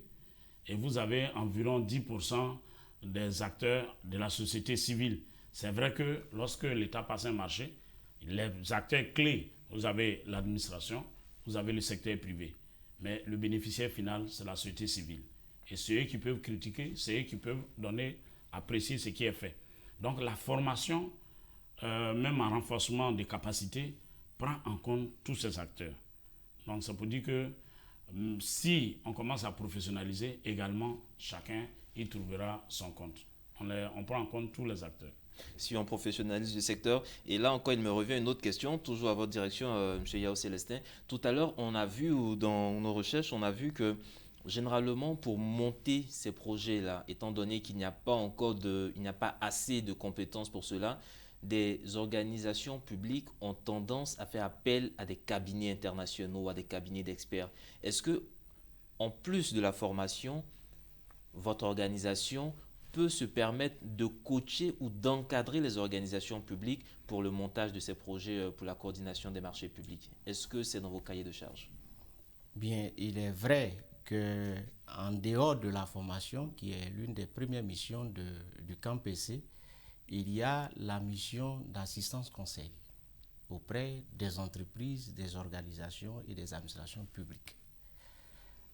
et vous avez environ 10% des acteurs de la société civile. C'est vrai que lorsque l'État passe un marché, les acteurs clés, vous avez l'administration, vous avez le secteur privé. Mais le bénéficiaire final, c'est la société civile. Et c'est eux qui peuvent critiquer, c'est eux qui peuvent donner, apprécier ce qui est fait. Donc la formation, même en renforcement des capacités, prend en compte tous ces acteurs. Donc ça peut dire que si on commence à professionnaliser, également, chacun y trouvera son compte. On prend en compte tous les acteurs. Si on professionnalise le secteur, et là encore il me revient une autre question, toujours à votre direction, M. Yao Célestin. Tout à l'heure, on a vu, ou dans nos recherches, on a vu que généralement pour monter ces projets-là, étant donné qu'il n'y a pas encore il n'y a pas assez de compétences pour cela, des organisations publiques ont tendance à faire appel à des cabinets internationaux, à des cabinets d'experts. Est-ce que, en plus de la formation, votre organisation peut se permettre de coacher ou d'encadrer les organisations publiques pour le montage de ces projets pour la coordination des marchés publics? Est-ce que c'est dans vos cahiers de charges? Bien, il est vrai qu'en dehors de la formation, qui est l'une des premières missions du camp PC, il y a la mission d'assistance conseil auprès des entreprises, des organisations et des administrations publiques.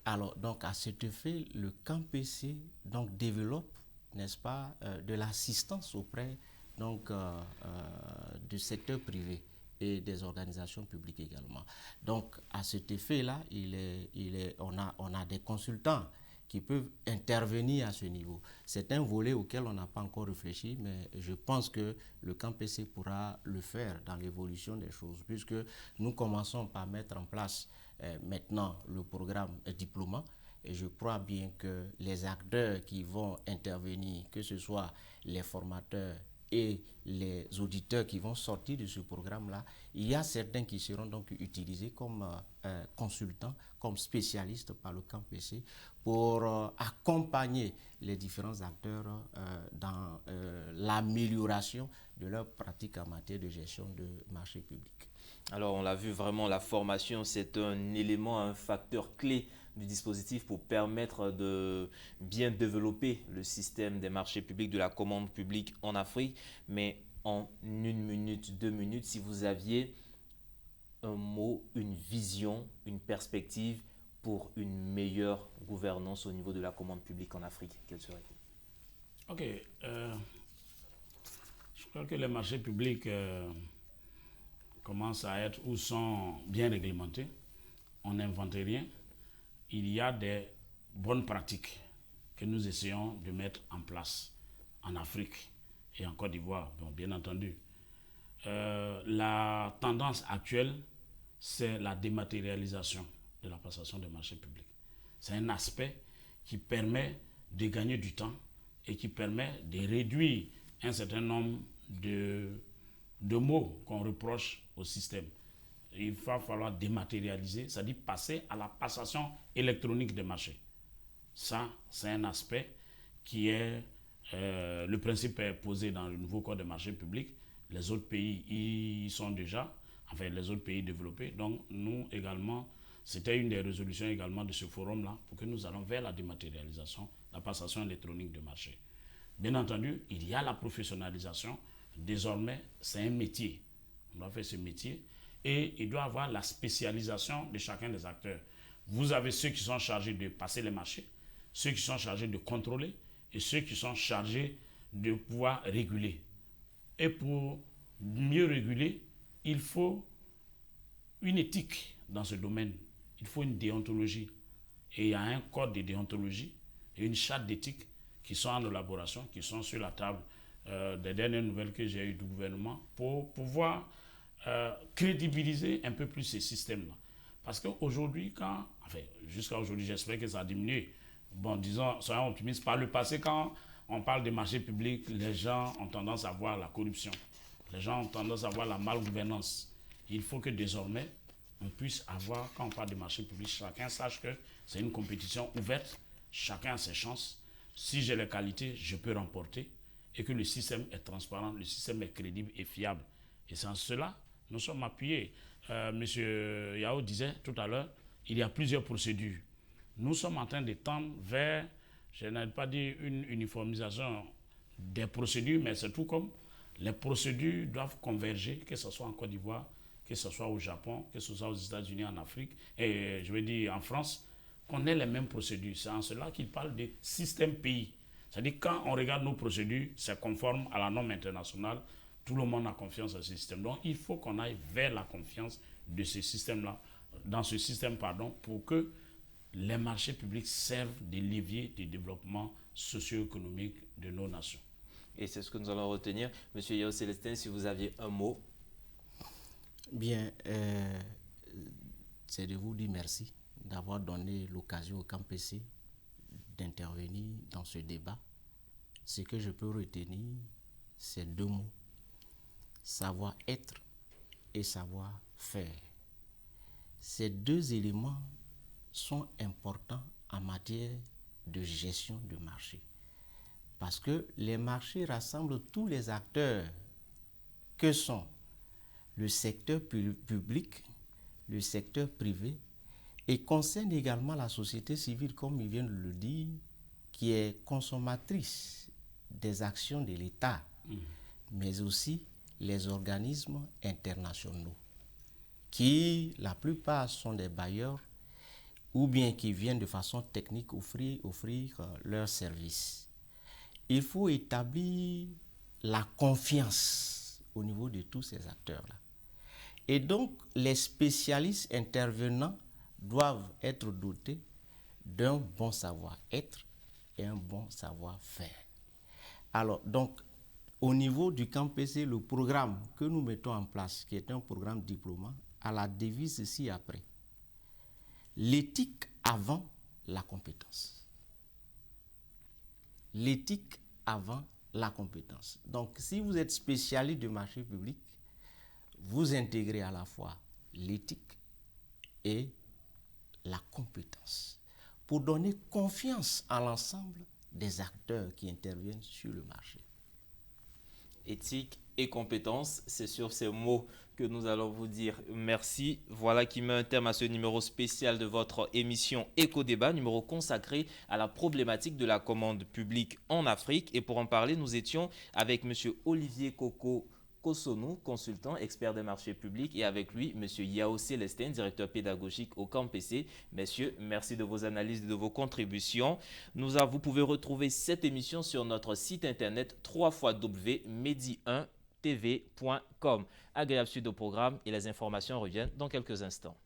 Alors, donc, à cet effet, le camp PC donc, développe, n'est-ce pas, de l'assistance auprès donc, du secteur privé et des organisations publiques également. Donc, à cet effet-là, on a des consultants qui peuvent intervenir à ce niveau. C'est un volet auquel on n'a pas encore réfléchi, mais je pense que le camp PC pourra le faire dans l'évolution des choses, puisque nous commençons par mettre en place maintenant le programme diplômant, et je crois bien que les acteurs qui vont intervenir, que ce soit les formateurs et les auditeurs qui vont sortir de ce programme-là, il y a certains qui seront donc utilisés comme consultants, comme spécialistes par le camp PC pour accompagner les différents acteurs dans l'amélioration de leurs pratiques en matière de gestion de marchés publics. Alors, on l'a vu vraiment, la formation, c'est un élément, un facteur clé du dispositif pour permettre de bien développer le système des marchés publics, de la commande publique en Afrique. Mais en 1 minute, 2 minutes, si vous aviez un mot, une vision, une perspective pour une meilleure gouvernance au niveau de la commande publique en Afrique, quelle serait-elle? Ok. Je crois que les marchés publics commencent à être ou sont bien réglementés. On n'invente rien. Il y a des bonnes pratiques que nous essayons de mettre en place en Afrique et en Côte d'Ivoire, bon, bien entendu. La tendance actuelle, c'est la dématérialisation de la passation des marchés publics. C'est un aspect qui permet de gagner du temps et qui permet de réduire un certain nombre de mots qu'on reproche au système. Il va falloir dématérialiser, c'est-à-dire passer à la passation électronique des marchés. Ça, c'est un aspect qui est... le principe est posé dans le nouveau code des marchés publics. Les autres pays y sont déjà, enfin les autres pays développés. Donc nous également, c'était une des résolutions également de ce forum-là pour que nous allons vers la dématérialisation, la passation électronique de marché. Bien entendu, il y a la professionnalisation. Désormais, c'est un métier. On doit faire ce métier et il doit avoir la spécialisation de chacun des acteurs. Vous avez ceux qui sont chargés de passer les marchés, ceux qui sont chargés de contrôler et ceux qui sont chargés de pouvoir réguler. Et pour mieux réguler, il faut une éthique dans ce domaine. Il faut une déontologie. Et il y a un code de déontologie et une charte d'éthique qui sont en élaboration, qui sont sur la table des dernières nouvelles que j'ai eues du gouvernement pour pouvoir crédibiliser un peu plus ces systèmes-là. Parce qu'aujourd'hui, jusqu'à aujourd'hui, j'espère que ça a diminué. Bon, disons, soyons optimistes. Par le passé, quand on parle des marchés publics, les gens ont tendance à voir la corruption. Les gens ont tendance à voir la malgouvernance. Il faut que désormais, on puisse avoir, quand on parle des marchés publics, chacun sache que c'est une compétition ouverte, chacun a ses chances. Si j'ai les qualités, je peux remporter et que le système est transparent, le système est crédible et fiable. Et c'est en cela nous sommes appuyés. Monsieur Yao disait tout à l'heure, il y a plusieurs procédures. Nous sommes en train de tendre vers, je n'ai pas dit une uniformisation des procédures, mais c'est tout comme les procédures doivent converger, que ce soit en Côte d'Ivoire, que ce soit au Japon, que ce soit aux États-Unis, en Afrique, et je veux dire en France, qu'on ait les mêmes procédures. C'est en cela qu'il parle de système pays. C'est-à-dire quand on regarde nos procédures, c'est conforme à la norme internationale. Tout le monde a confiance dans ce système. Donc, il faut qu'on aille vers la confiance de ce système-là, dans ce système, pour que les marchés publics servent de levier de développement socio-économique de nos nations. Et c'est ce que nous allons retenir. Monsieur Yao Célestin, si vous aviez un mot. Bien, c'est de vous dire merci d'avoir donné l'occasion au CAMPC d'intervenir dans ce débat. Ce que je peux retenir, c'est deux mots. Savoir-être et savoir-faire. Ces deux éléments sont importants en matière de gestion de marché. Parce que les marchés rassemblent tous les acteurs que sont le secteur public, le secteur privé et concernent également la société civile, comme il vient de le dire, qui est consommatrice des actions de l'État, mais aussi les organismes internationaux, qui, la plupart, sont des bailleurs ou bien qui viennent de façon technique offrir leurs services. Il faut établir la confiance au niveau de tous ces acteurs-là. Et donc, les spécialistes intervenants doivent être dotés d'un bon savoir-être et un bon savoir-faire. Alors, donc, au niveau du CAMPC, le programme que nous mettons en place, qui est un programme diplômant, a la devise ci-après. L'éthique avant la compétence. L'éthique avant la compétence. Donc, si vous êtes spécialiste du marché public, vous intégrez à la fois l'éthique et la compétence pour donner confiance à l'ensemble des acteurs qui interviennent sur le marché. Éthique et compétences, c'est sur ces mots que nous allons vous dire merci. Voilà qui met un terme à ce numéro spécial de votre émission Éco-Débat, numéro consacré à la problématique de la commande publique en Afrique. Et pour en parler, nous étions avec M. Olivier Koko Kosonou, consultant, expert des marchés publics, et avec lui, M. Yao Célestin, directeur pédagogique au CAMPC. Messieurs, merci de vos analyses et de vos contributions. Vous pouvez retrouver cette émission sur notre site internet www.medi1tv.com. Agréable suite au programme et les informations reviennent dans quelques instants.